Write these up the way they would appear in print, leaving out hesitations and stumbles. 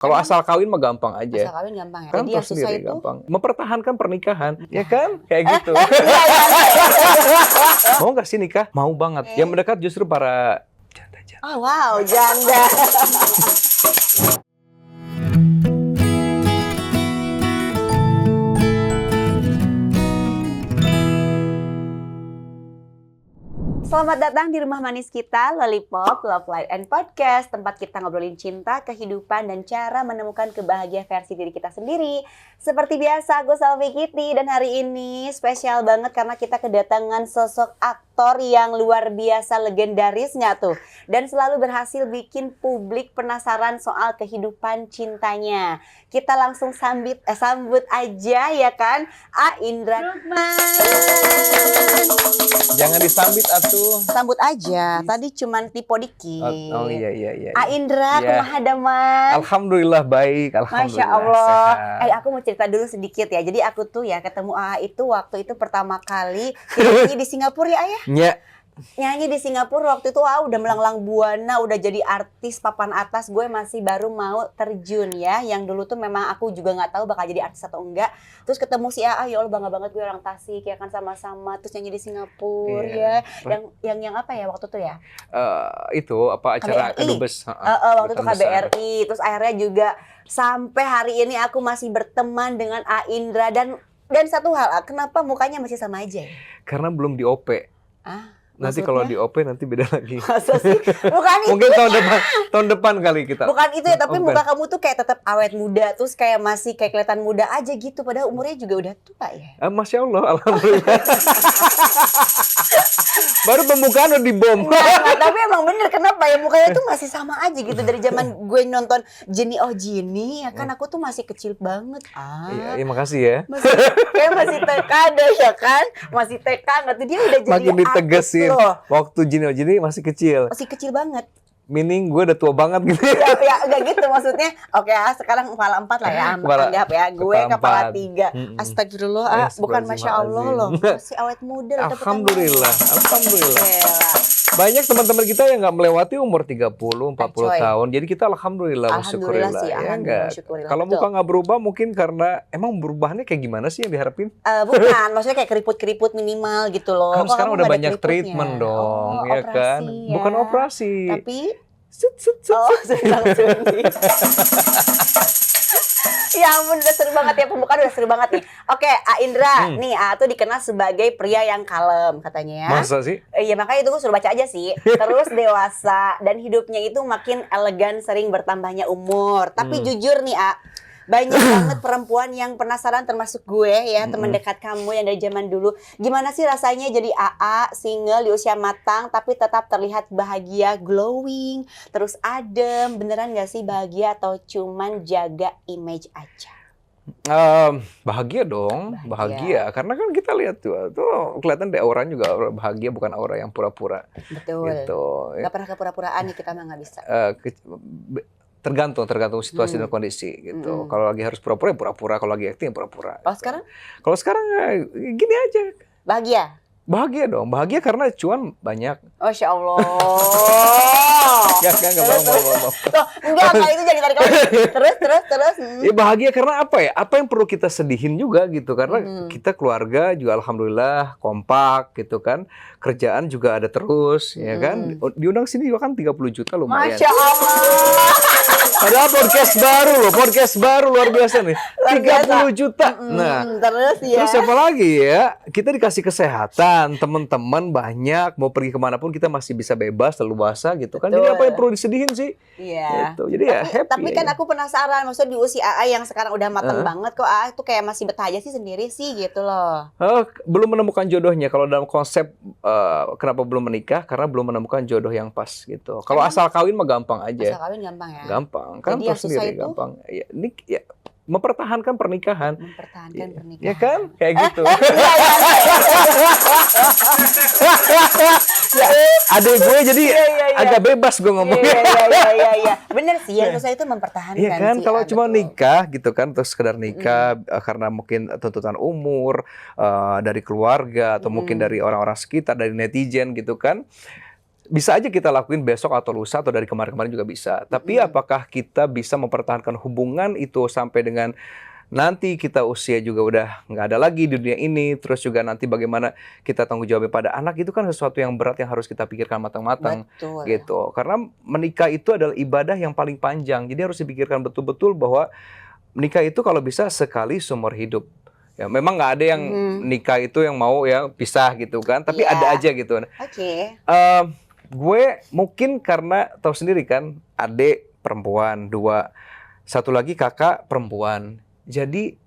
Kalau asal kawin mah gampang aja. Asal kawin gampang ya. Kan Jadi tahu yang susah sendiri itu gampang. Mempertahankan pernikahan, ya kan? Kayak gitu. Mau nggak sih nikah? Mau banget. Yang mendekat justru para janda-janda. Oh wow, janda. Selamat datang di rumah manis kita, Lollipop, Love Life and Podcast. Tempat kita ngobrolin cinta, kehidupan, dan cara menemukan kebahagiaan versi diri kita sendiri. Seperti biasa, gue Salvi Kitty. Dan hari ini spesial banget karena kita kedatangan sosok aktor yang luar biasa legendarisnya tuh. Dan selalu berhasil bikin publik penasaran soal kehidupan cintanya. Kita langsung sambut aja ya kan, Indra Lukman. Jangan disambit atuh. Sambut aja, tadi cuman tipe dikit. Oh iya. Indra, Ya. kumaha daman? Alhamdulillah baik, alhamdulillah. Masya Allah. Sehat. Aku mau cerita dulu sedikit ya. Jadi aku tuh ya ketemu itu waktu itu pertama kali nyanyi di Singapura ya Ayah. Nya. Nyanyi di Singapura waktu itu udah melanglang buana, udah jadi artis papan atas. Gue masih baru mau terjun ya. Yang dulu tuh memang aku juga nggak tahu bakal jadi artis atau enggak. Terus ketemu si ya Allah bangga banget gue orang Tasik ya kan sama-sama. Terus nyanyi di Singapura ya. Yang apa ya waktu itu ya? Itu apa acara KBRI. kedubes? Waktu itu KBRI. Terus akhirnya juga sampai hari ini aku masih berteman dengan Indra dan satu hal, kenapa mukanya masih sama aja? Karena belum di OP. Nanti kalau di OP nanti beda lagi. Masa sih? Bukan itu. Mungkin tahun depan kali kita. Bukan itu ya, tapi bukan. muka kamu tuh kayak tetap awet muda, terus kayak masih kayak kelihatan muda aja gitu, padahal umurnya juga udah tua ya. Masya Allah, alhamdulillah. Baru pembukaan udah dibom. Nggak, tapi emang bener kenapa ya mukanya tuh masih sama aja gitu dari zaman gue nonton Jenny Oh Jenny ya kan aku tuh masih kecil banget. Iya, makasih ya. Masih TK deh ya kan, masih TK nggak tuh dia udah jadi makin ditegesin. Waktu Jini masih kecil. Masih kecil banget. Meaning gue udah tua banget gitu. Ya enggak gitu maksudnya. Oke, sekarang kepala 4 lah ya, anggap ya. Gue kepala 3. Astagfirullah, bukan Masya Allah loh. Masih awet muda loh. Alhamdulillah. Banyak teman-teman kita yang nggak melewati umur 30, 40 tahun. Jadi kita alhamdulillah Alhamdulillah sih, ya enggak. syukurillah. Kalau muka nggak berubah mungkin karena emang perubahannya kayak gimana sih yang diharapin? Bukan, maksudnya kayak keriput-keriput minimal gitu loh. Kan sekarang udah banyak treatment dong, ya kan? Ya. Bukan operasi. Tapi langsung ya ampun, udah seru banget ya, pembukaan udah seru banget nih. Oke, Indra, nih tuh dikenal sebagai pria yang kalem katanya ya. Masa sih? Iya, makanya itu gue suruh baca aja sih. Terus dewasa dan hidupnya itu makin elegan, sering bertambahnya umur. Tapi jujur nih, banyak banget perempuan yang penasaran termasuk gue ya, teman dekat kamu yang dari zaman dulu. Gimana sih rasanya jadi single di usia matang tapi tetap terlihat bahagia, glowing, terus adem. Beneran gak sih bahagia atau cuman jaga image aja? Bahagia dong, bahagia. Karena kan kita lihat tuh kelihatan deh auranya juga aura bahagia, bukan aura yang pura-pura. Betul. Gitu. Gak pernah kepura-puraan nih kita mah gak bisa. Tergantung situasi dan kondisi gitu. Kalau lagi harus pura-pura, ya pura-pura. Kalau lagi acting, ya pura-pura. Kalau sekarang? Kalau sekarang gini aja. Bahagia? Bahagia dong. Bahagia karena cuan banyak. Masya Allah. Enggak mau. Enggak, itu jadi tarik lagi. Terus. Ya bahagia karena apa ya? Apa yang perlu kita sedihin juga gitu. Karena kita keluarga juga alhamdulillah kompak gitu kan. Kerjaan juga ada terus, ya kan? Diundang sini juga kan 30 juta lumayan. Masya Allah. Padahal podcast baru luar biasa nih. 30 juta. Terus apa lagi ya? Kita dikasih kesehatan, teman-teman banyak, mau pergi kemanapun kita masih bisa bebas, leluasa gitu kan. Jadi apa yang perlu disedihin sih? Iya. Gitu. Jadi ya happy. Tapi kan aku penasaran, maksudnya di usia yang sekarang udah matang banget kok itu kayak masih betah aja sih sendiri sih gitu loh. Belum menemukan jodohnya. Kalau dalam konsep kenapa belum menikah? Karena belum menemukan jodoh yang pas gitu. Kalau asal kawin mah gampang aja. Asal kawin gampang ya? Gampang. Kan tahu sendiri gampang. Ya, mempertahankan pernikahan. Ya kan? Kayak gitu. Adik gue jadi agak bebas gue ngomongnya. Iya. Bener sih, yang susah itu mempertahankan. Iya kan, kalau cuma nikah gitu kan, terus sekedar nikah karena mungkin tuntutan umur dari keluarga atau mungkin dari orang-orang sekitar, dari netizen gitu kan. bisa aja kita lakuin besok atau lusa atau dari kemarin-kemarin juga bisa. Tapi apakah kita bisa mempertahankan hubungan itu sampai dengan nanti kita usia juga udah nggak ada lagi di dunia ini, terus juga nanti bagaimana kita tanggung jawabnya pada anak, itu kan sesuatu yang berat yang harus kita pikirkan matang-matang. Betul. Gitu. Karena menikah itu adalah ibadah yang paling panjang, jadi harus dipikirkan betul-betul bahwa menikah itu kalau bisa sekali seumur hidup. Ya, memang nggak ada yang nikah itu yang mau ya pisah gitu kan, tapi ada aja gitu. Oke. Gue mungkin karena tahu sendiri kan, adik perempuan 2, satu lagi kakak perempuan. Jadi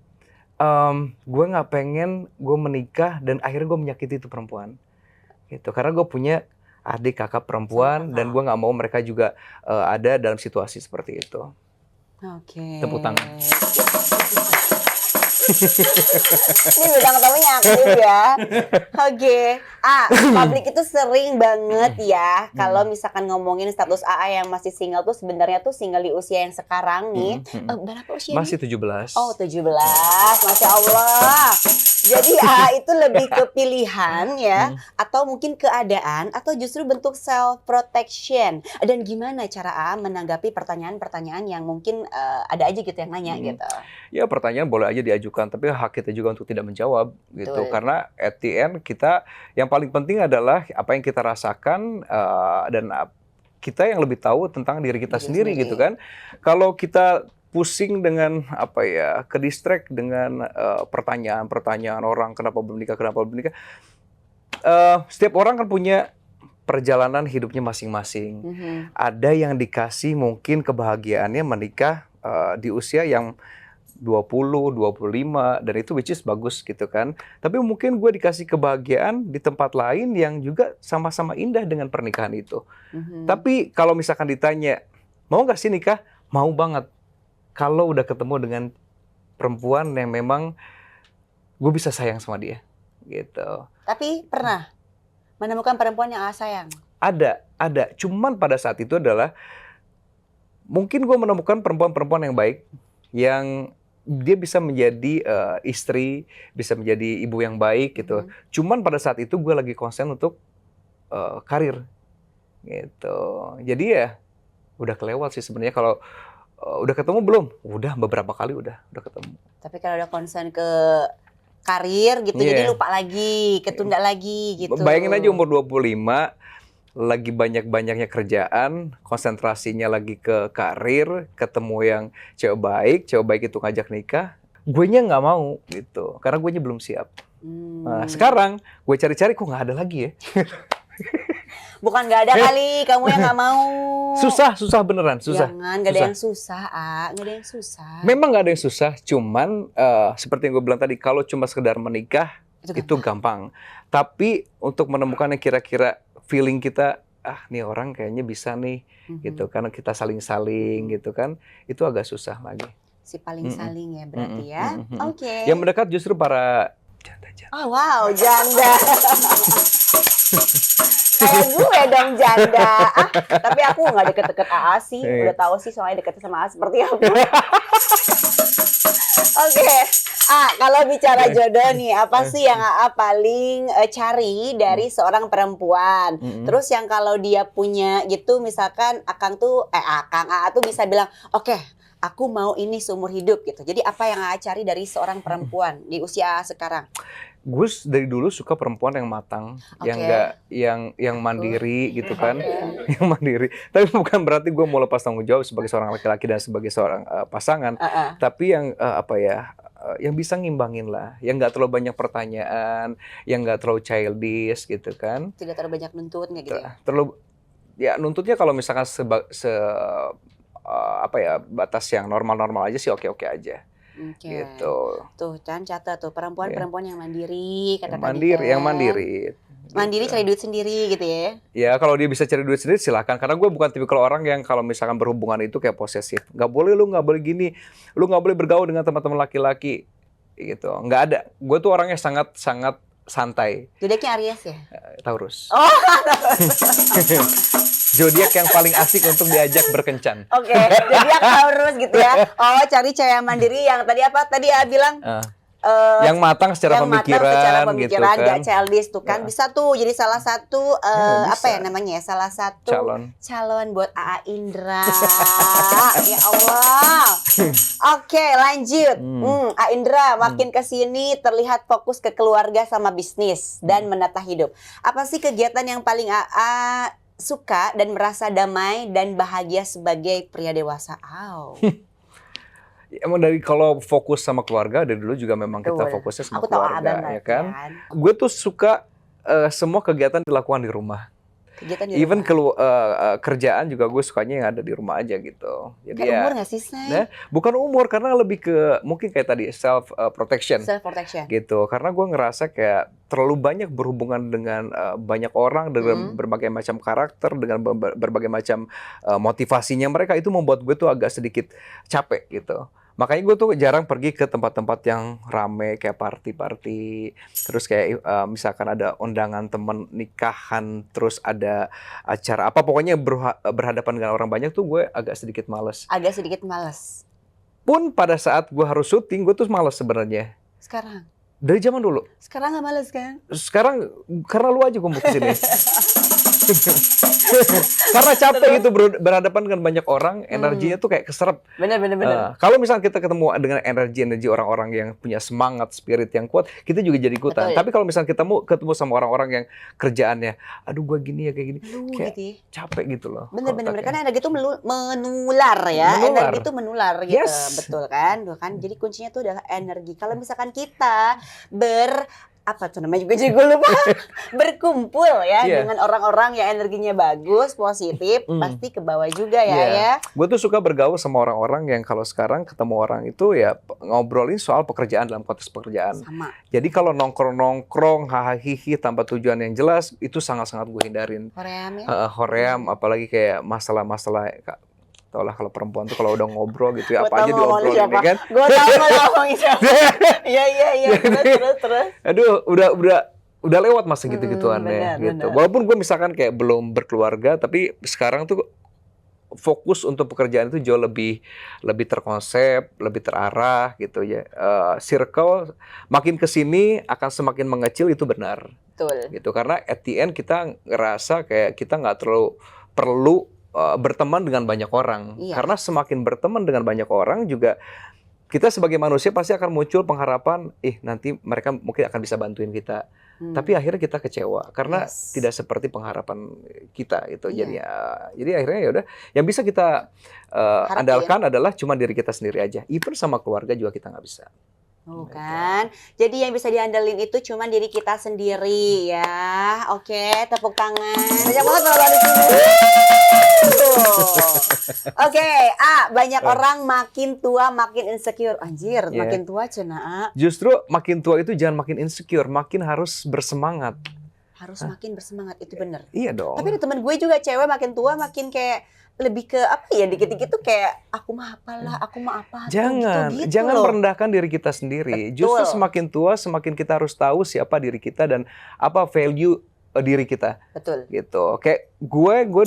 gue nggak pengen gue menikah dan akhirnya gue menyakiti itu perempuan. Gitu. Karena gue punya adik kakak perempuan dan gue nggak mau mereka juga ada dalam situasi seperti itu. Oke. Tepuk tangan. Ini bidang tamunya aktif ya. Oke. Publik itu sering banget ya kalau misalkan ngomongin status AA yang masih single tuh sebenarnya tuh single di usia yang sekarang nih. Berapa usianya? Masih 17. Oh, 17. Masya Allah. Jadi AA itu lebih ke pilihan ya, atau mungkin keadaan, atau justru bentuk self protection. Dan gimana cara AA menanggapi pertanyaan-pertanyaan yang mungkin ada aja gitu yang nanya gitu. Ya pertanyaan boleh aja diajukan, tapi hak kita juga untuk tidak menjawab gitu. Betul. Karena at the end kita yang paling penting adalah apa yang kita rasakan dan kita yang lebih tahu tentang diri kita sendiri gitu kan. Kalau kita pusing dengan apa ya, ke distract dengan pertanyaan-pertanyaan orang kenapa belum nikah. Setiap orang kan punya perjalanan hidupnya masing-masing. Ada yang dikasih mungkin kebahagiaannya menikah di usia yang 20, 25 dan itu which is bagus gitu kan. Tapi mungkin gue dikasih kebahagiaan di tempat lain yang juga sama-sama indah dengan pernikahan itu. Tapi kalau misalkan ditanya, mau gak sih nikah? Mau banget. Kalau udah ketemu dengan perempuan yang memang gue bisa sayang sama dia gitu. Tapi pernah menemukan perempuan yang AA sayang? Ada. Cuman pada saat itu adalah mungkin gue menemukan perempuan-perempuan yang baik, yang dia bisa menjadi istri, bisa menjadi ibu yang baik gitu. Cuman pada saat itu gue lagi konsen untuk karir gitu. Jadi ya udah kelewat sih sebenarnya. Kalau udah ketemu belum? Udah beberapa kali udah ketemu. Tapi kalau udah konsen ke karir gitu, jadi lupa lagi, ketunda lagi gitu. Bayangin aja umur 25, lagi banyak-banyaknya kerjaan, konsentrasinya lagi ke karir, ketemu yang cewek baik itu ngajak nikah, guenya nggak mau gitu, karena guenya belum siap. Nah, sekarang gue cari-cari kok nggak ada lagi ya. Bukan nggak ada kali, kamu yang nggak mau. Susah beneran, susah. Jangan, nggak ada yang susah, nggak ada yang susah. Memang nggak ada yang susah, cuman seperti yang gue bilang tadi, kalau cuma sekedar menikah itu gampang. Tapi untuk menemukan yang kira-kira feeling kita, nih orang kayaknya bisa nih, gitu. Karena kita saling-saling gitu kan, itu agak susah lagi. Si paling saling ya berarti ya. Oke. Yang mendekat justru para janda-janda. Oh wow, janda. Kayak gue dong janda. Tapi aku nggak deket-deket AA sih. Udah tahu sih soalnya deket sama AA seperti apa. Oke. Kalau bicara jodoh nih, apa sih yang AA paling cari dari seorang perempuan? Terus yang kalau dia punya gitu, misalkan Akang AA tuh bisa bilang, oke, aku mau ini seumur hidup gitu. Jadi apa yang AA cari dari seorang perempuan di usia AA sekarang? Gue dari dulu suka perempuan yang matang, yang mandiri gitu kan, yang mandiri. Tapi bukan berarti gue mau lepas tanggung jawab sebagai seorang laki-laki dan sebagai seorang pasangan. Tapi yang yang bisa ngimbangin lah, yang nggak terlalu banyak pertanyaan, yang nggak terlalu childish gitu kan. Tidak terlalu banyak nuntutnya gitu ya? Nuntutnya kalau misalkan batas yang normal-normal aja sih oke-oke aja. Gitu. Tuh, catat tuh perempuan-perempuan yang mandiri, yang mandiri. Mandiri cari duit sendiri gitu ya. Ya kalau dia bisa cari duit sendiri silakan. Karena gue bukan tipikal orang yang kalau misalkan berhubungan itu kayak posesif. Lu nggak boleh gini. Lu nggak boleh bergaul dengan teman-teman laki-laki. Gitu. Nggak ada. Gue tuh orangnya sangat santai. Zodiaknya Aries ya? Taurus. Oh. Zodiak yang paling asik untuk diajak berkencan. Oke, zodiak Taurus gitu ya. Oh, cari cewek mandiri yang tadi apa? Tadi ya bilang yang matang secara yang matang secara pemikiran gitu pemikiran, kan. nggak childish tuh kan. Bisa tuh jadi salah satu bisa. apa ya namanya ya, salah satu calon buat AA Indra. Ya Allah. Oke, lanjut. AA Indra makin kesini terlihat fokus ke keluarga sama bisnis dan menata hidup. Apa sih kegiatan yang paling AA suka dan merasa damai dan bahagia sebagai pria dewasa? Emang dari kalau fokus sama keluarga dari dulu juga memang kita fokusnya sama keluarga, ya kan? Gue tuh suka semua kegiatan dilakukan di rumah. Even kerjaan juga gue sukanya yang ada di rumah aja gitu. Jadi Kayak umur nggak sih, Say? Nah, bukan umur, karena lebih ke mungkin kayak tadi self protection gitu. Karena gue ngerasa kayak terlalu banyak berhubungan dengan banyak orang dengan berbagai macam karakter, dengan berbagai macam motivasinya mereka, itu membuat gue tuh agak sedikit capek gitu. Makanya gue tuh jarang pergi ke tempat-tempat yang rame kayak party-party, terus kayak misalkan ada undangan temen nikahan, terus ada acara apa, pokoknya berhadapan dengan orang banyak tuh gue agak sedikit males. Pun pada saat gue harus syuting, gue tuh males sebenarnya. Sekarang? Dari zaman dulu. Sekarang nggak males kan? Sekarang karena lu aja gue mau kesini. Karena capek gitu berhadapan dengan banyak orang, energinya tuh kayak keserap. Bener. Kalau misalnya kita ketemu dengan energi orang-orang yang punya semangat, spirit yang kuat, kita juga jadi ikutan. Tapi kalau misalnya kita mau ketemu sama orang-orang yang kerjaannya, aduh gua gini ya kayak gini, kayak gitu, capek gitu loh. Bener. Karena energi itu menular ya. Energi itu menular gitu, betul kan? Jadi kuncinya tuh adalah energi. Kalau misalkan kita apa tuh namanya juga jadi gue lupa, berkumpul ya dengan orang-orang yang energinya bagus, positif, pasti ke bawah juga ya. Gue tuh suka bergaul sama orang-orang yang kalau sekarang ketemu orang itu ya ngobrolin soal pekerjaan dalam konteks pekerjaan. Sama. Jadi kalau nongkrong, hahaha tanpa tujuan yang jelas, itu sangat-sangat gue hindarin. Hoream, apalagi kayak masalah-masalah. Tau lah kalau perempuan tuh kalau udah ngobrol gitu ya, apa aja diobrolin ya kan? Gue tahu mau ngomongin siapa. Iya, terus. Aduh, udah lewat masa gitu-gituan ya gitu. Walaupun gue misalkan kayak belum berkeluarga, tapi sekarang tuh fokus untuk pekerjaan itu jauh lebih terkonsep, lebih terarah gitu ya. Circle makin kesini akan semakin mengecil, itu benar. Betul. Gitu, karena at the end kita ngerasa kayak kita nggak terlalu perlu berteman dengan banyak orang. Karena semakin berteman dengan banyak orang juga kita sebagai manusia pasti akan muncul pengharapan, nanti mereka mungkin akan bisa bantuin kita. Tapi akhirnya kita kecewa karena tidak seperti pengharapan kita itu. Jadi akhirnya ya udah, yang bisa kita andalkan adalah cuma diri kita sendiri aja. Even sama keluarga juga kita nggak bisa. Kan? Jadi yang bisa diandelin itu cuma diri kita sendiri ya. Oke, tepuk tangan. Banyak banget kalau di sini. Oke, banyak orang makin tua makin insecure. Anjir, makin tua cenah. Justru makin tua itu jangan makin insecure, makin harus bersemangat. Makin bersemangat, itu bener. Iya dong. Tapi ada temen gue juga cewek makin tua makin kayak lebih ke apa ya, dikit-dikit tuh kayak aku mah apa. Jangan merendahkan diri kita sendiri. Justru semakin tua semakin kita harus tahu siapa diri kita dan apa value diri kita. Betul. Gitu. Kayak gue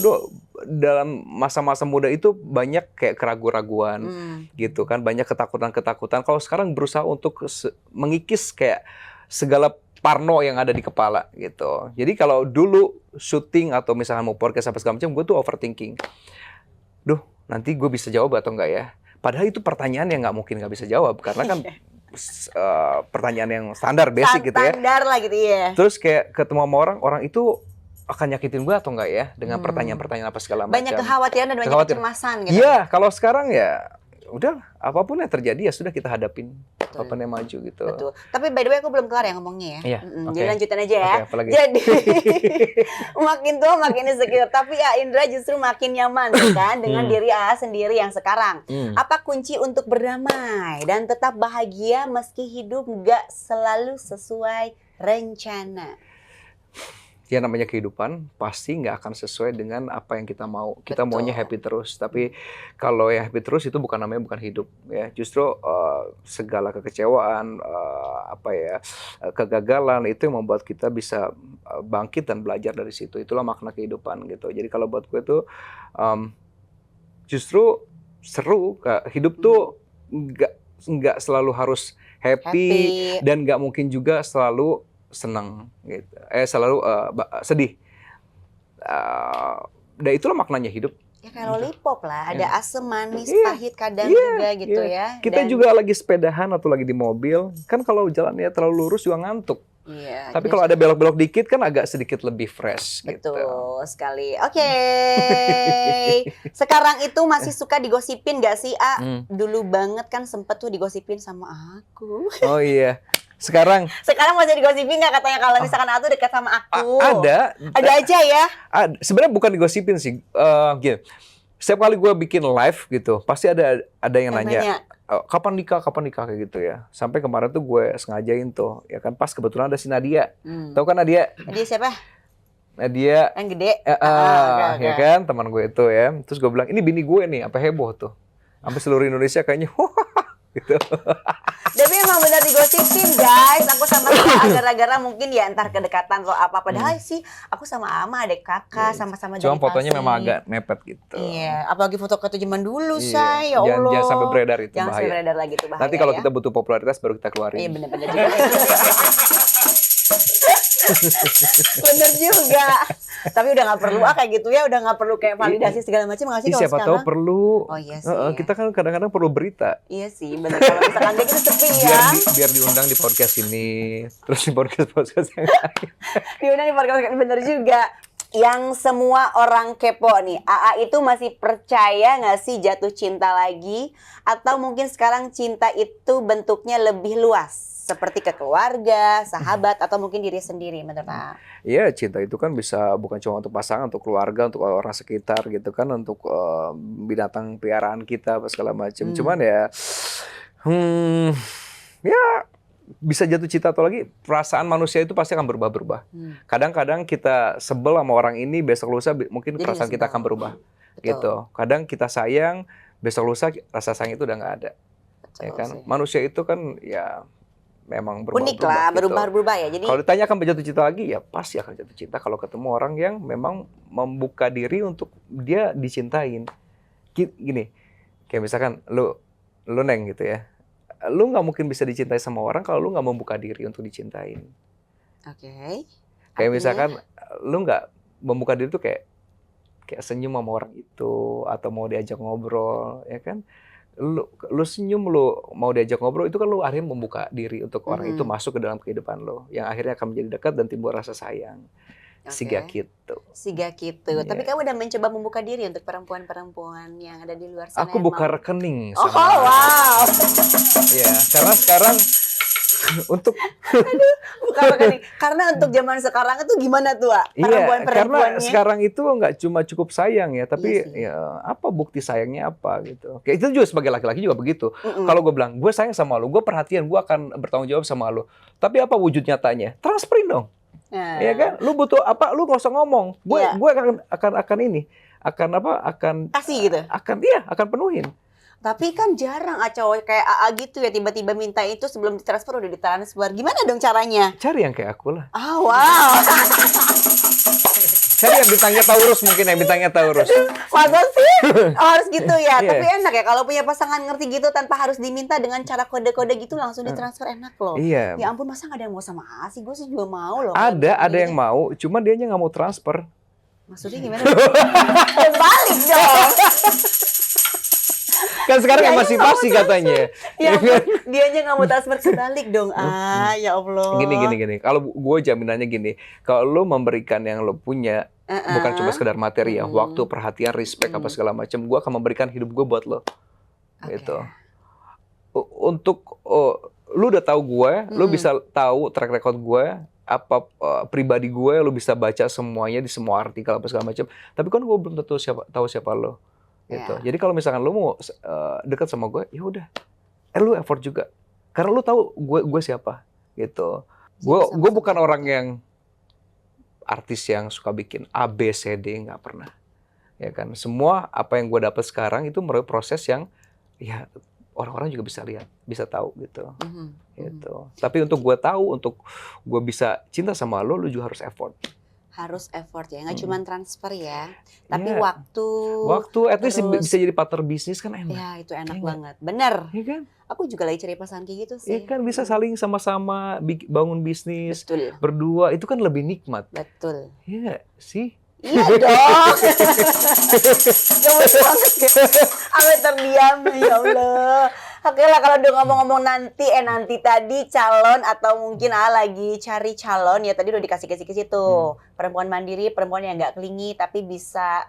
dalam masa-masa muda itu banyak kayak keraguan-raguan gitu kan, banyak ketakutan-ketakutan. Kalau sekarang berusaha untuk mengikis kayak segala parno yang ada di kepala gitu. Jadi kalau dulu syuting atau misalnya mau podcast apa segala macam, gue tuh overthinking. Duh, nanti gue bisa jawab atau enggak ya? Padahal itu pertanyaan yang mungkin nggak bisa jawab karena kan pertanyaan yang standar, basic gitu ya. Standar lah gitu ya. Terus kayak ketemu sama orang itu akan nyakitin gue atau enggak ya dengan pertanyaan-pertanyaan apa segala macam. Banyak kekhawatiran dan banyak kecemasan gitu. Iya, kalau sekarang ya udah, apapun yang terjadi ya sudah kita hadapin. Apapun yang maju gitu. Betul. Tapi by the way aku belum kelar ya ngomongnya ya. Jadi lanjutin aja ya. Jadi makin tua makin insecure, tapi Indra justru makin nyaman kan dengan diri sendiri yang sekarang. Apa kunci untuk berdamai dan tetap bahagia meski hidup nggak selalu sesuai rencana? Ya namanya kehidupan pasti nggak akan sesuai dengan apa yang kita mau. Kita maunya happy terus, tapi kalau yang happy terus itu namanya bukan hidup ya. Justru segala kekecewaan, kegagalan itu yang membuat kita bisa bangkit dan belajar dari situ. Itulah makna kehidupan gitu. Jadi kalau buat gue tuh justru seru. Hidup tuh nggak selalu harus happy. Dan nggak mungkin juga selalu senang gitu. Selalu sedih. Dan itulah maknanya hidup. Ya kayak lollipop lah, ada asam, manis, Iya. pahit kadang Iya, juga gitu iya. ya. Kita juga lagi sepedahan atau lagi di mobil, kan kalau jalannya terlalu lurus juga ngantuk. Iya. Tapi kalau ada belok-belok dikit kan agak sedikit lebih fresh gitu. Betul sekali. Oke. Sekarang itu masih suka digosipin gak sih, Dulu banget kan sempet tuh digosipin sama aku. Oh iya. Sekarang masih digosipin nggak katanya kalau misalkan aku dekat sama aku? Ada aja ya. Sebenarnya bukan digosipin sih. Gini. Setiap kali gue bikin live gitu, pasti ada yang nanya. Kapan nikah kayak gitu ya. Sampai kemarin tuh gue sengajain tuh, ya kan pas kebetulan ada si Nadia. Tahu kan Nadia? Nadia siapa? Nadia yang gede. Okay. Ya kan, teman gue itu ya. Terus gue bilang, ini bini gue nih, apa heboh tuh. Sampai seluruh Indonesia kayaknya gitu. Tapi emang benar digosipin guys, aku sama dia gara-gara mungkin ya entar kedekatan atau apa. Padahal sih aku sama Ama adik kakak, sama-sama dari Cuma fotonya Tasik. memang agak mepet gitu. Iya, apalagi foto foto zaman dulu, Iya. Ya Allah. Jangan sampai beredar itu Jangan bahaya. sampai beredar lagi itu bahaya. Nanti kalau ya. kita butuh popularitas baru kita keluarin. Iya benar-benar juga. Bener juga. Tapi udah nggak perlu kayak gitu ya, udah nggak perlu kayak validasi segala macam nggak sih kalau siapa sekarang? tahu perlu. Oh iya sih. Kita kan kadang-kadang perlu berita. Iya sih, benar. Kalau misalkan dia kita sepi ya. Biar diundang di podcast ini, terus di podcast yang lain. Diundang di podcast bener juga. Yang semua orang kepo nih, AA itu masih percaya nggak sih jatuh cinta lagi? Atau mungkin sekarang cinta itu bentuknya lebih luas? Seperti ke keluarga, sahabat, atau mungkin diri sendiri menurut AA? Iya, cinta itu kan bisa bukan cuma untuk pasangan, untuk keluarga, untuk orang sekitar gitu kan, untuk binatang piaraan kita, apa segala macam. Cuman ya, ya bisa jatuh cinta atau lagi, perasaan manusia itu pasti akan berubah-berubah. Kadang-kadang kita sebel sama orang ini, besok lusa mungkin Jadi perasaan kita akan berubah. Betul. Gitu. Kadang kita sayang, besok lusa rasa sayang itu udah nggak ada. Betul Ya kan? sih. Manusia itu kan ya memang Unik lah, gitu. berubah-berubah ya. Jadi Kalau ditanya akan jatuh cinta lagi, ya pasti akan jatuh cinta kalau ketemu orang yang memang membuka diri untuk dia dicintain. Gini, kayak misalkan lu Neng gitu ya, lu nggak mungkin bisa dicintai sama orang kalau lu nggak membuka diri untuk dicintain. Oke. Kayak Artinya? misalkan lu nggak membuka diri tuh kayak senyum sama orang itu atau mau diajak ngobrol, ya kan? Lu senyum, lu mau diajak ngobrol, itu kan lu akhirnya membuka diri untuk orang itu masuk ke dalam kehidupan lo, yang akhirnya akan menjadi dekat dan timbul rasa sayang. Siga gitu. Tapi kamu udah mencoba membuka diri untuk perempuan-perempuan yang ada di luar sana. Aku buka rekening Oh, sama. wow. Ya, karena sekarang untuk Buka rekening. Karena untuk zaman sekarang itu gimana tuh, iya, karena perempuan-perempuannya? sekarang itu nggak cuma cukup sayang ya, tapi Iya ya apa bukti sayangnya apa gitu. Kayak itu juga sebagai laki-laki juga begitu. Kalau gue bilang, gue sayang sama lo, gue perhatian, gue akan bertanggung jawab sama lo. Tapi apa wujud nyatanya? Transferin dong. Nah. Iya kan? Lu butuh apa? Lu nggak usah ngomong. Gue Iya. akan ini, akan Kasih gitu. akan penuhin. Tapi kan jarang cowok kayak AA gitu ya tiba-tiba minta itu sebelum ditransfer udah ditransfer. Gimana dong caranya? Cari yang kayak aku lah. Oh, wow. Cari yang bintangnya Taurus, mungkin yang bintangnya Taurus. Masa sih? Oh, harus gitu ya. Iya. Tapi enak ya kalau punya pasangan ngerti gitu tanpa harus diminta dengan cara kode-kode gitu langsung ditransfer, enak loh. Iya. Ya ampun, masa nggak ada yang mau sama AA sih? Gue sih juga mau loh. Ada yang mau, cuma dianya nggak mau transfer. Maksudnya gimana? Balik dong. Kan sekarang Dianya masih nggak mau pasti transfer. katanya. Ya ampun, dianya nggak mau transfer kebalik dong. Ya Allah. Gini. Kalau gue jaminannya gini, kalau lo memberikan yang lo punya, bukan cuma sekedar materi ya, waktu, perhatian, respect apa segala macam, gue akan memberikan hidup gue buat lo. Gitu. Untuk lu udah tahu gue, lu bisa tahu track record gue, apa pribadi gue, lu bisa baca semuanya di semua artikel apa segala macam. Tapi kan gue belum tentu tahu siapa lo. Gitu. Jadi kalau misalkan lu mau dekat sama gue, ya udah, lu effort juga, karena lu tahu gue siapa, gitu. Gue bukan orang yang artis yang suka bikin A B C D, nggak pernah, ya kan. Semua apa yang gue dapat sekarang itu melalui proses yang, ya orang-orang juga bisa lihat, bisa tahu, gitu. Gitu. Tapi untuk gue tahu, untuk gue bisa cinta sama lu juga harus effort. Harus effort ya, nggak cuma transfer ya, tapi Iya. waktu. Waktu, at least terus- bisa jadi partner bisnis kan enak. Ya itu enak Iya. banget, bener. Iya kan? Aku juga lagi cari pasangan kayak gitu Iya sih. kan bisa saling sama-sama bangun bisnis Betul, berdua, itu kan lebih nikmat. betul. Iya sih. Iya dong. Gemes banget ya. Aku terdiam, ya Allah. Oke lah kalau udah ngomong-ngomong nanti tadi calon atau mungkin lagi cari calon ya tadi udah dikasih ke situ. Perempuan mandiri, perempuan yang nggak klingi tapi bisa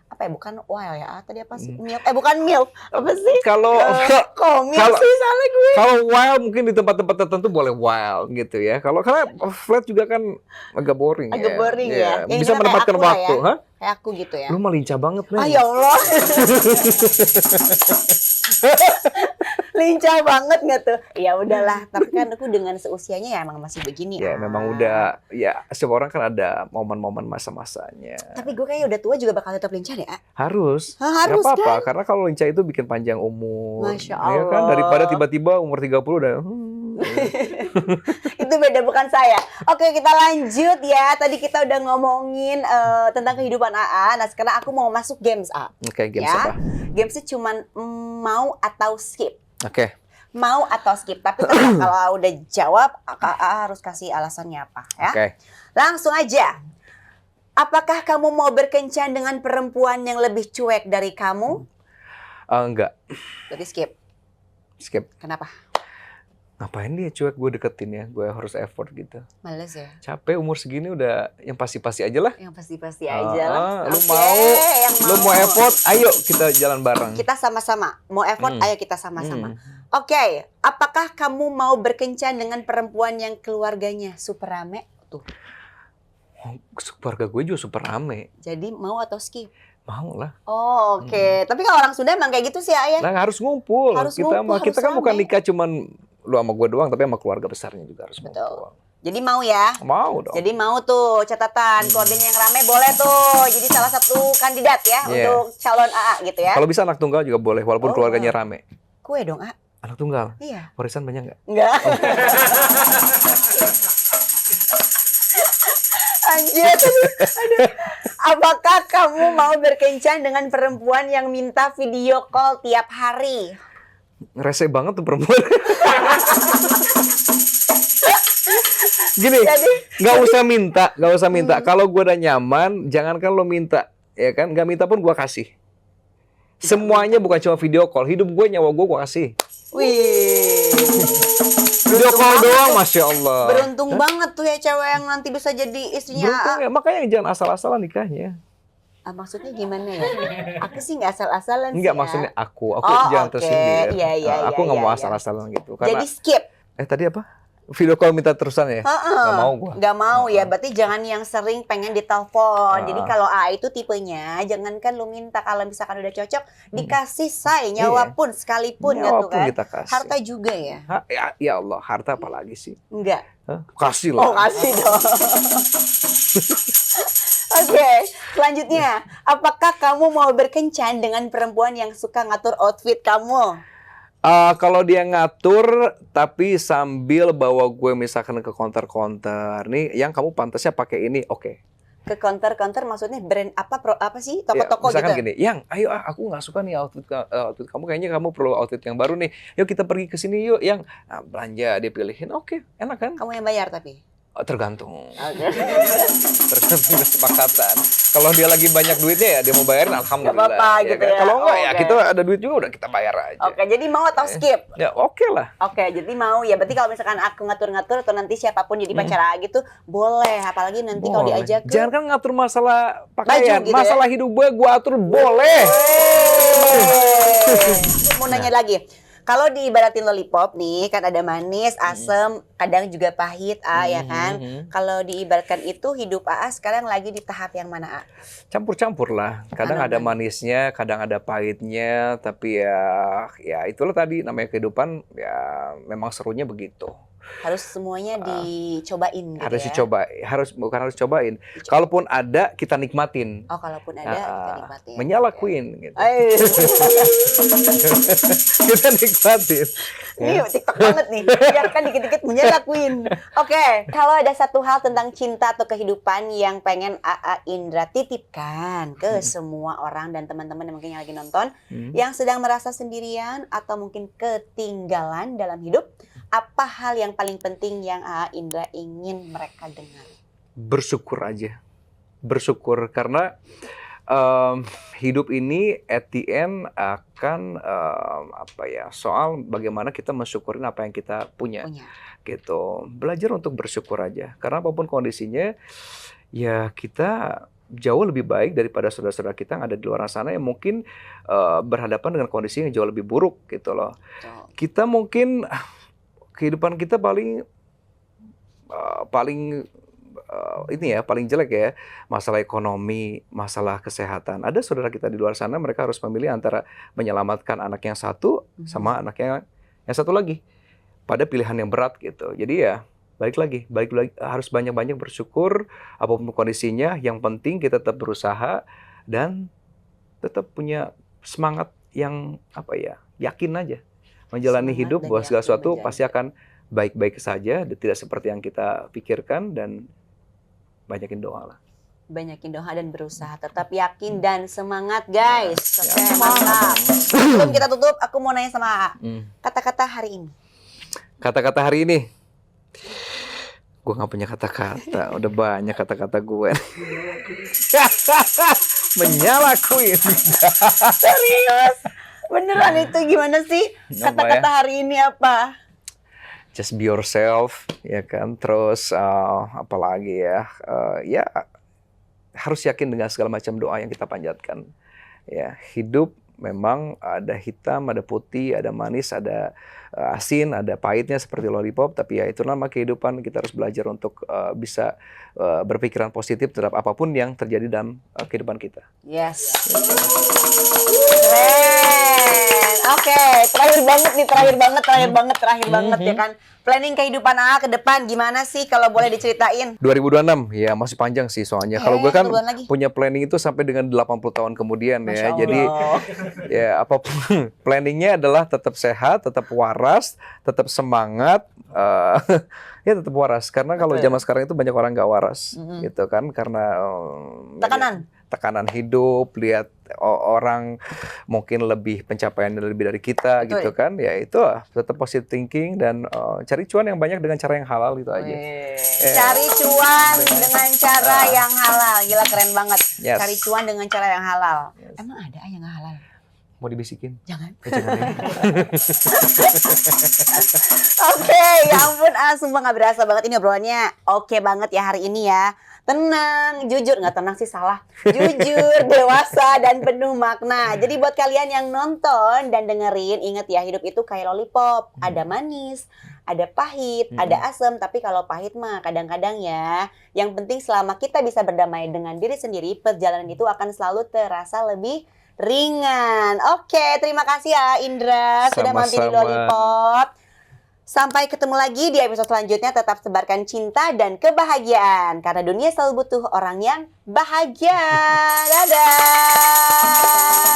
apa ya, bukan wild ya, tadi apa sih? Milf. Bukan milf. Apa sih? Kalau Kok milf kalau- sih, salah gue. kalau wild mungkin di tempat-tempat tertentu boleh wild gitu ya. Karena flat juga kan agak boring Agak ya. boring ya. Yang Bisa ini menempatkan kayak aku lah waktu, ya. hah? Kayak aku gitu ya. Lu mah lincah banget, men. Ya Allah. Lincah banget nggak tuh? Ya udahlah, tapi kan aku dengan seusianya ya emang masih begini. Ya memang udah, ya semua orang kan ada momen-momen masa-masanya. Tapi gue kayaknya udah tua juga bakal tetap lincah deh. Harus. Harus Nggak apa-apa, kan? karena kalau lincah itu bikin panjang umur. Masya Ya kan, Allah. daripada tiba-tiba umur 30 udah Itu beda, bukan saya. Oke, kita lanjut ya. Tadi kita udah ngomongin tentang kehidupan AA. Nah, sekarang aku mau masuk games A. Oke, games Ya. apa? Gamesnya cuman mau atau skip. Oke. Mau atau skip. Tapi tetap kalau udah jawab, AA harus kasih alasannya apa ya. Oke. Langsung aja. Apakah kamu mau berkencan dengan perempuan yang lebih cuek dari kamu? Enggak. Berarti skip. Skip. Kenapa? Ngapain dia cuek gue deketin ya? Gue harus effort gitu. Males ya? Capek umur segini udah yang pasti-pasti aja lah. Yang pasti-pasti aja lah. Lu Oke, mau, yang lu mau effort, ayo kita jalan bareng. Kita sama-sama. Mau effort, Hmm. ayo kita sama-sama. Hmm. Oke, apakah kamu mau berkencan dengan perempuan yang keluarganya super rame? Tuh, Keluarga gue juga super rame. jadi mau atau skip? Mau lah. Oh, oke. Tapi kalau orang Sunda emang kayak gitu sih, Ayah. Nah, harus ngumpul. Harus kita ngumpul, kita harus kan bukan rame. nikah cuman lu sama gue doang, tapi sama keluarga besarnya juga harus Betul. ngumpul. Jadi mau ya? Mau dong. Jadi mau tuh catatan keluarganya yang rame boleh tuh. Jadi salah satu kandidat ya Iya. untuk calon AA gitu ya. Kalau bisa anak tunggal juga boleh, walaupun Oh. keluarganya rame. Kue dong, A. Anak tunggal, Iya. warisan banyak nggak? Enggak. Lanjut. Aduh. Apakah kamu mau berkencan dengan perempuan yang minta video call tiap hari? Rese banget tuh perempuan. Gini, Jadi- nggak usah minta. Kalau gue udah nyaman, jangankan lo minta, ya kan? Nggak minta pun gue kasih. Semuanya bukan cuma video call. Hidup gue, nyawa gue kasih. Wih. Video Beruntung call banget doang, tuh. masya Allah. Beruntung banget tuh ya cewek yang nanti bisa jadi istrinya Beruntung AA. ya, makanya jangan asal-asalan nikahnya. Maksudnya gimana ya? Aku sih nggak asal-asalan sih Enggak, ya. maksudnya aku Oh, jangan oke. tersindir. Iya, Aku nggak iya, mau iya. asal-asalan gitu. Karena, Jadi skip. tadi apa? Video call minta terusan ya? Heeh. Nggak mau gua. Nggak mau ya, berarti jangan yang sering pengen ditelepon. Jadi Ah. kalau A itu tipenya, jangankan lu minta, kalau misalkan udah cocok, dikasih say, nyawa Iya. pun sekalipun Nyawa gitu pun kan. kita kasih. Harta juga ya? Ya Allah, harta apalagi sih? Enggak. Hah? Kasih lah. Oh, kasih dong. Oke, selanjutnya. Apakah kamu mau berkencan dengan perempuan yang suka ngatur outfit kamu? Kalau dia ngatur tapi sambil bawa gue misalkan ke counter-counter nih, yang kamu pantasnya pakai ini, oke. Ke counter-counter maksudnya brand apa, apa sih? Ya, Toko-toko misalkan gitu? gini, yang ayo aku nggak suka nih outfit kamu, kayaknya kamu perlu outfit yang baru nih. Yuk kita pergi ke sini yuk, yang belanja dia pilihin, oke, enak kan? Kamu yang bayar tapi? Tergantung. Oke. Tergantung kesepakatan. Kalau dia lagi banyak duitnya ya dia mau bayarin, alhamdulillah. Nggak apa-apa gitu kan? ya. Kalau enggak ya Oke. kita ada duit juga udah kita bayar aja. Oke, jadi mau atau skip? Ya oke lah. Oke, jadi mau ya. Berarti kalau misalkan aku ngatur-ngatur atau nanti siapapun jadi pacar A gitu, boleh. Apalagi nanti kalau Boleh. diajak ke... Jangan kan ngatur masalah pakaian, Baju gitu masalah hidup gue atur boleh. Aku mau nanya lagi. Kalau diibaratin lollipop nih, kan ada manis, asem, kadang juga pahit, ya kan? Kalau diibaratkan itu, hidup AA sekarang lagi di tahap yang mana, A? Campur-campur lah. Kadang ada manisnya, kadang ada pahitnya, tapi ya itulah tadi namanya kehidupan, ya memang serunya begitu. Harus semuanya dicobain gitu Harus ya. bukan harus cobain. Kalaupun ada kita nikmatin. Oh, kalaupun ada kita nikmatin. Menyala Queen gitu. Kita Kita nikmatin. Ini TikTok banget nih. Biarkan dikit-dikit menyala Queen. Oke, kalau ada satu hal tentang cinta atau kehidupan yang pengen AA Indra titipkan ke semua orang dan teman-teman yang mungkin yang lagi nonton, yang sedang merasa sendirian atau mungkin ketinggalan dalam hidup, apa hal yang paling penting yang AA Indra ingin mereka dengar? Bersyukur aja. Bersyukur karena hidup ini at the end akan soal bagaimana kita mensyukurin apa yang kita punya. Gitu. Belajar untuk bersyukur aja. Karena apapun kondisinya, ya kita jauh lebih baik daripada saudara-saudara kita yang ada di luar sana yang mungkin berhadapan dengan kondisi yang jauh lebih buruk gitu loh. Kita mungkin kehidupan kita paling paling jelek ya, masalah ekonomi, masalah kesehatan. Ada saudara kita di luar sana, mereka harus memilih antara menyelamatkan anak yang satu sama anak yang satu lagi pada pilihan yang berat gitu. Jadi ya balik lagi harus banyak-banyak bersyukur apapun kondisinya. Yang penting kita tetap berusaha dan tetap punya semangat yang yakin aja menjalani hidup bahwa segala sesuatu pasti akan baik-baik saja, tidak seperti yang kita pikirkan, dan banyakin doa lah. Banyakin doa dan berusaha, tetap yakin dan semangat guys. Oke, mantap. Sebelum kita tutup, aku mau nanya sama kata-kata hari ini. Kata-kata hari ini, gue nggak punya kata-kata, udah banyak kata-kata gue. Menyala Queen. Serius? Beneran itu gimana sih? Kata-kata hari ini apa? Just be yourself, ya kan. Terus apalagi ya, ya harus yakin dengan segala macam doa yang kita panjatkan. Ya, hidup memang ada hitam, ada putih, ada manis, ada asin, ada pahitnya seperti lollipop. Tapi ya itu nama kehidupan. Kita harus belajar untuk bisa berpikiran positif terhadap apapun yang terjadi dalam kehidupan kita. Yes. Keren. Oke, terakhir banget ya kan. Planning kehidupan AA ke depan gimana sih kalau boleh diceritain? 2026 ya masih panjang sih soalnya. Kalau gue kan punya planning itu sampai dengan 80 tahun kemudian ya. Jadi ya apapun planningnya adalah tetap sehat, tetap waras, tetap semangat. Ya tetap waras karena kalau zaman sekarang itu banyak orang nggak waras gitu kan karena tekanan hidup, lihat orang mungkin lebih pencapaiannya lebih dari kita gitu kan, ya itu tetap positive thinking dan cari cuan yang banyak dengan cara yang halal gitu aja. Cari cuan dengan cara yang halal, gila keren banget. Yes. Cari cuan dengan cara yang halal. Emang ada yang nggak halal? Mau dibisikin? Jangan. Jangan ya. Oke, ya ampun, sumpah nggak berasa banget ini obrolannya. Oke banget ya hari ini ya. Tenang, jujur, nggak tenang sih salah. Jujur, dewasa, dan penuh makna. Jadi buat kalian yang nonton dan dengerin, ingat ya hidup itu kayak lollipop. Ada manis, ada pahit, ada asam. Tapi kalau pahit mah kadang-kadang ya. Yang penting selama kita bisa berdamai dengan diri sendiri, perjalanan itu akan selalu terasa lebih ringan. Oke, terima kasih ya Indra sudah mampir di Lollipop. Sampai ketemu lagi di episode selanjutnya. Tetap sebarkan cinta dan kebahagiaan karena dunia selalu butuh orang yang bahagia. Dadah.